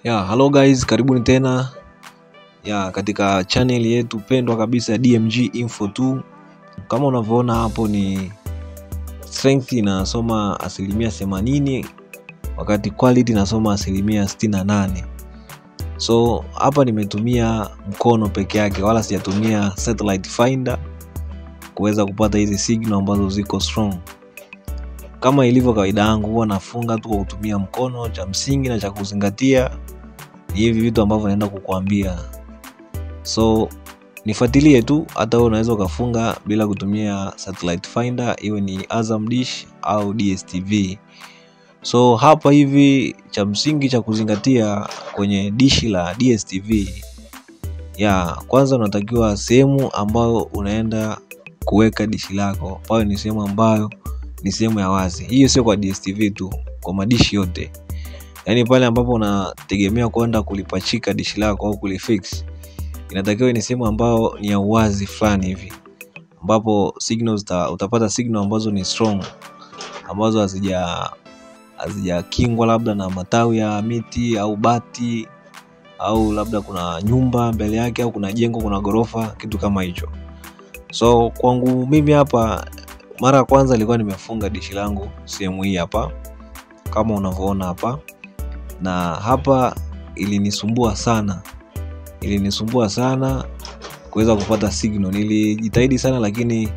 Hello guys, karibuni tena katika channel yetu pendwa kabisa DMG Info 2. Kama unavyoona hapo ni strength inasoma 80% wakati quality inasoma 68%. So hapa nimetumia mkono peke yake, wala sijatumia satellite finder kuweza kupata hizi signal ambazo ziko strong. Kama ilivyo kawaida yangu, huwa nafunga tu kwa kutumia mkono. Cha msingi na cha kuzingatia ni hivi vitu ambavyo naenda kukuambia. So nifuatilie tu, hata wewe unaweza kufunga bila kutumia satellite finder, iwe ni Azam Dish au Dstv. So hapa hivi cha msingi cha kuzingatia kwenye dish la Dstv, kwanza unatakiwa sehemu ambayo unaenda kuweka dish lako pawe ni sehemu ambayo ni sehemu ya wazi. Hiyo sio kwa Dstv tu, kwa madishi yote. Yaani pale ambapo unategemea kwenda kulipachika dish lako au kulifix, inatakiwa ni sehemu ambayo ni ya wazi fulani hivi, ambapo signals utapata signal ambazo ni strong, ambazo hazijakingwa labda na matawi ya miti au bati, au labda kuna nyumba mbele yake, au kuna jengo, kuna gorofa, kitu kama hicho. So kwangu mimi hapa, mara ya kwanza nilikuwa nimefunga dish langu sehemu hii hapa kama unavyoona hapa, na hapa ilinisumbua sana kuweza kupata signal. Nilijitahidi sana, lakini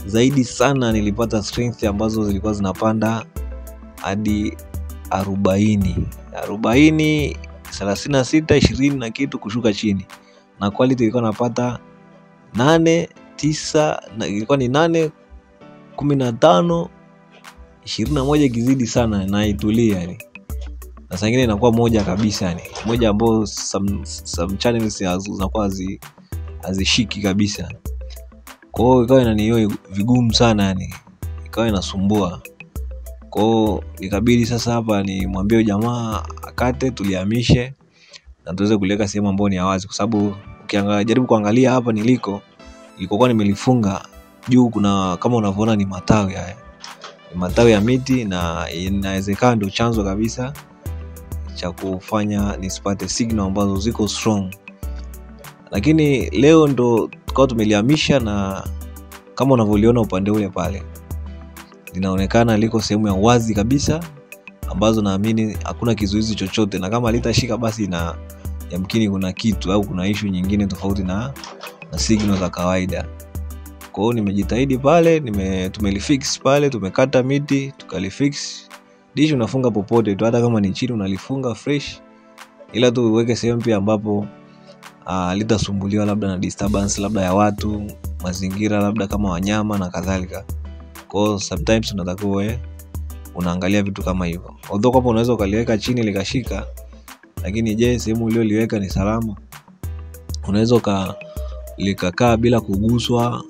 zaidi sana nilipata strength ambazo zilikuwa zinapanda hadi 40, 36, 20 na kitu kushuka chini, na quality ilikuwa napata 8, 9, na ilikuwa ni 8, 15, 21 kizidi sana na itulia yani. Na saa nyingine inakuwa moja kabisa yani. Moja ambao some channels zinakuwa hazishiki kabisa. Kwa hiyo ikawa inaniyo vigumu sana yani. Ikawa inasumbua. Kwa hiyo ikabidi sasa hapa ni mwambie jamaa akate, tulihamishe na tuweze kuliweka sehemu ambayo ni wazi, kwa sababu jaribu kuangalia hapa nilikokuwa nimelifunga juu, kuna kama unavyoona ni matawi haya. Ni matawi ya miti, na inawezekana ndio chanzo kabisa cha kufanya nisipate signal ambazo ziko strong. Lakini leo ndo tukao tumelihamisha, na kama unavyoona upande ule pale linaonekana liko sehemu ya wazi kabisa, ambazo naamini hakuna kizuizi chochote, na kama litashika basi na yamkini kuna kitu au kuna issue nyingine tofauti na signal za kawaida. Kwa hiyo nimejitahidi pale, tumelifix pale, tumekata miti, tukalifix. Dish unafunga popote tu, hata kama ni chini unalifunga fresh, ila tu uweke sehemu pia ambapo litasumbuliwa labda na disturbance labda ya watu, mazingira labda kama wanyama na kadhalika. Kwa hiyo sometimes unatakiwa unaangalia vitu kama hivyo. Although hapo unaweza ukaliweka chini likashika, lakini je, sehemu uliyoliweka ni salama? Unaweza likakaa bila kuguswa,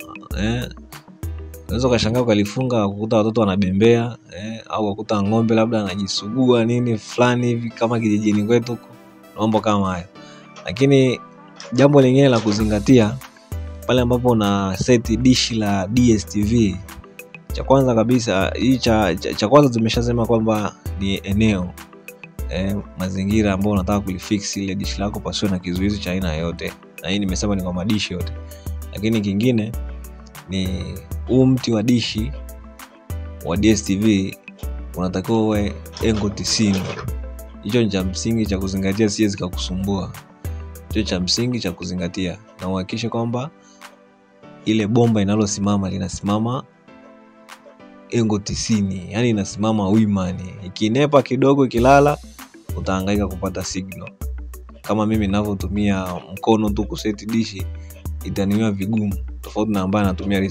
unaweza ukashangaa ukalifunga kukuta watoto wanabembea, au kukuta ng'ombe labda anajisugua nini fulani hivi kama kijijini kwetu, naomba kama haya. Lakini jambo lingine la kuzingatia pale ambapo una set dish la Dstv, cha kwanza kabisa, hii cha kwanza tumeshasema kwamba ni eneo, mazingira ambayo unataka kulifix ile dish lako pasiwe na kizuizi cha aina yoyote, na hii nimesema ni kwa madishi yote. Lakini kingine ni mti wa dishi wa Dstv unatakiwa uwe engo 90. Hicho ni cha msingi cha kuzingatia, siwezi kukusumbua. Hicho cha msingi cha kuzingatia, na uhakikishe kwamba ile bomba inalosimama linasimama engo 90, yani inasimama wima. Ikinepa kidogo, ikilala, utahangaika kupata signal. Kama mimi ninavyotumia mkono tu kuseti dishi, itaniwa vigumu, tofauti na ambaye anatumia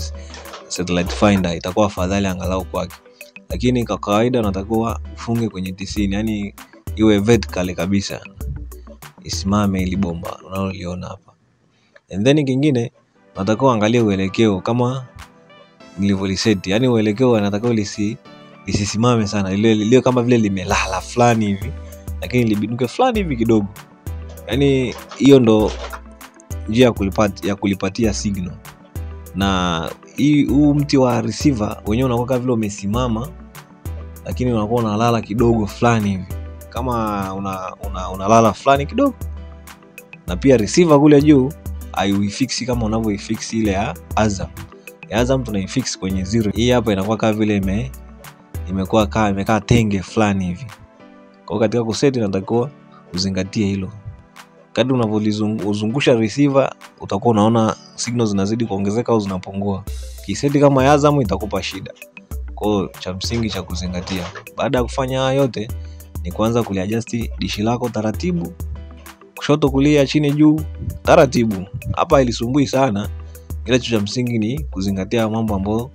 satellite finder, itakuwa afadhali angalau kwake. Lakini kwa kawaida unatakiwa ufunge kwenye 90, yani iwe vertical kabisa, isimame ile bomba unaloliona hapa. And then kingine, unatakiwa angalia uelekeo kama nilivyoliseti, yani uelekeo unatakiwa lisisimame sana, ile kama vile limelala fulani hivi, lakini libinuke fulani hivi kidogo. Yani hiyo ndo njia ya kulipatia signal. Na huu mti wa receiver wenyewe unakuwa vile umesimama, lakini unakuwa unalala kidogo fulani hivi. kama unalala fulani kidogo, na pia receiver kule juu haiuifix kama unavyoifix ile ya Azam. Ya Azam tunaifix kwenye 0. Hii hapa inakuwa kama vile imekaa tenge fulani hivi. Kwa katika kuseti natakiwa uzingatie hilo. Kadri unavyozungusha receiver utakuwa unaona signals zinazidi kuongezeka au zinapungua. Kiseti kama ya Azam itakupa shida. Kwa cha msingi cha kuzingatia baada ya kufanya haya yote ni kuanza kuliadjust dishi lako taratibu, kushoto kulia chini juu taratibu. Hapa ilisumbui sana, ila cha msingi ni kuzingatia mambo ambayo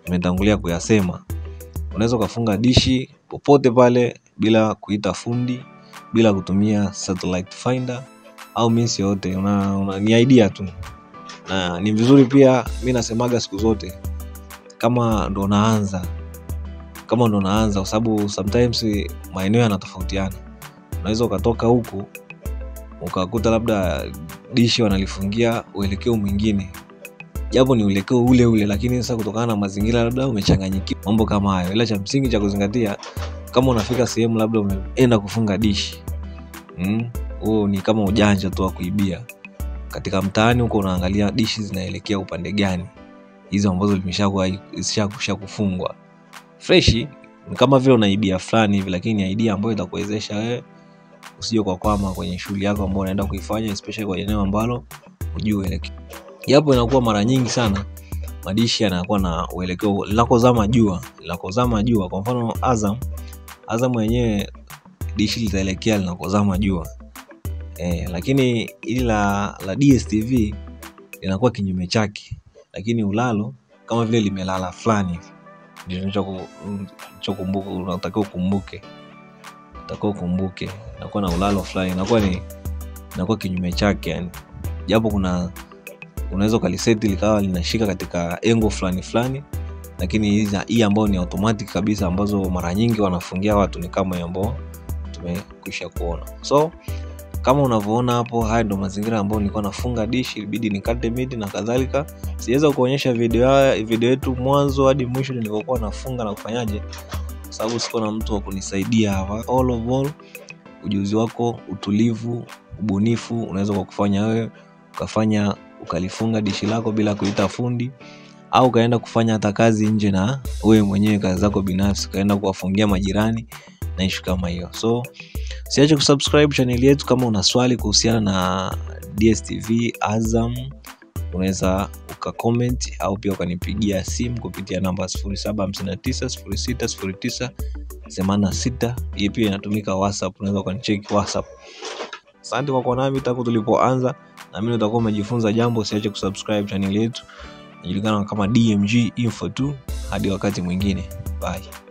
nimetangulia kuyasema. Unaweza kufunga dishi popote pale bila kuita fundi, bila kutumia satellite finder au means yote. Ni idea tu. Na ni vizuri pia, mimi nasemaga siku zote kama ndo naanza kwa sababu sometimes maeneo yanatofautiana. Unaweza ukatoka huku ukakuta labda dishi wanalifungia uelekeo mwingine, japo ni uelekeo ule lakini sasa kutokana na mazingira labda umechanganyikiwa, mambo kama hayo. Ila cha msingi cha kuzingatia, kama unafika sehemu labda umeenda kufunga dishi, huo ni kama ujanja tu wa kuibia. Katika mtaani huko unaangalia dishi zinaelekea upande gani, hizo ambazo zimeshakusha kufungwa fresh, ni kama vile unaibia fulani hivi, lakini ni idea ambayo itakuwezesha wewe usije kwama kwenye shughuli yako ambayo unaenda kuifanya, especially kwa eneo ambalo hujui uelekeo. Japo inakuwa mara nyingi sana madishi yanakuwa na uelekeo linakozama jua. Kwa mfano Azam mwenyewe dishi litaelekea linakozama jua. Lakini ila la Dstv linakuwa kinyume chake, lakini ulalo kama vile limelala fulani. Ndio unachokumbuka, unatakiwa ukumbuke. Inakuwa na ulalo fulani, inakuwa kinyume chake yani. Japo unaweza kaliseti likawa linashika katika engo fulani, lakini hii ambayo ni automatic kabisa ambazo mara nyingi wanafungia watu ni kama ambao tumekwisha kuona. So kama unavyoona hapo, haya ndo mazingira ambayo nilikuwa nafunga dishi, ilibidi nikate midi na kadhalika. Siweza kuonyesha video yetu mwanzo hadi mwisho nilivyokuwa nafunga na kufanyaje, sababu siko na mtu wa kunisaidia hapa. All of all, ujuzi wako, utulivu, ubunifu unaweza kufanya wewe ukalifunga dishi lako bila kuita fundi, au kaenda kufanya hata kazi nje na wewe mwenyewe, kazi zako binafsi, kaenda kuwafungia majirani na issue kama hiyo. So usiache kusubscribe channel yetu. Kama una swali kuhusiana na Dstv Azam, unaweza ukacomment au pia ukanipigia simu kupitia namba 0759060986. Hii pia inatumika WhatsApp, unaweza ukanicheck WhatsApp. Asante kwa kuwa nami tangu tulipoanza, na mimi nitakuwa umejifunza jambo. Usiache kusubscribe channel yetu, inajulikana kama DMG Info 2. Hadi wakati mwingine, bye.